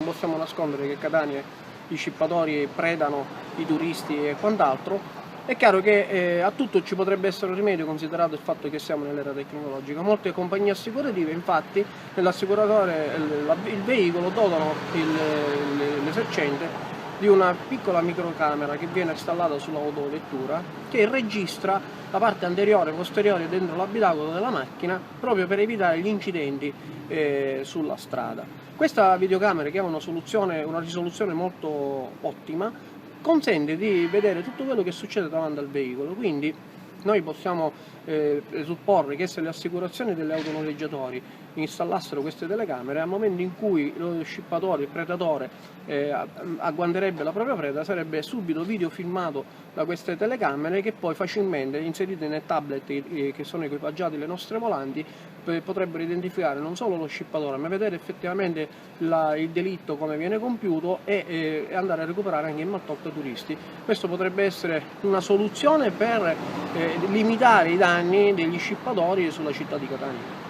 possiamo nascondere che Catania gli scippatori predano i turisti e quant'altro. È chiaro che a tutto ci potrebbe essere un rimedio, considerato il fatto che siamo nell'era tecnologica. Molte compagnie assicurative infatti nell'assicuratore il veicolo dotano l'esercente di una piccola microcamera che viene installata sull'autovettura, che registra la parte anteriore e posteriore dentro l'abitacolo della macchina, proprio per evitare gli incidenti sulla strada. Questa videocamera, che ha una risoluzione molto ottima, consente di vedere tutto quello che succede davanti al veicolo, quindi noi possiamo presupporre che se le assicurazioni degli autonoleggiatori installassero queste telecamere, al momento in cui lo scippatore, il predatore, agguanterebbe la propria preda, sarebbe subito videofilmato da queste telecamere, che poi facilmente inserite nei tablet che sono equipaggiati le nostre volanti potrebbero identificare non solo lo scippatore, ma vedere effettivamente il delitto come viene compiuto e andare a recuperare anche il maltolto turisti. Questo potrebbe essere una soluzione per limitare i danni degli scippatori sulla città di Catania.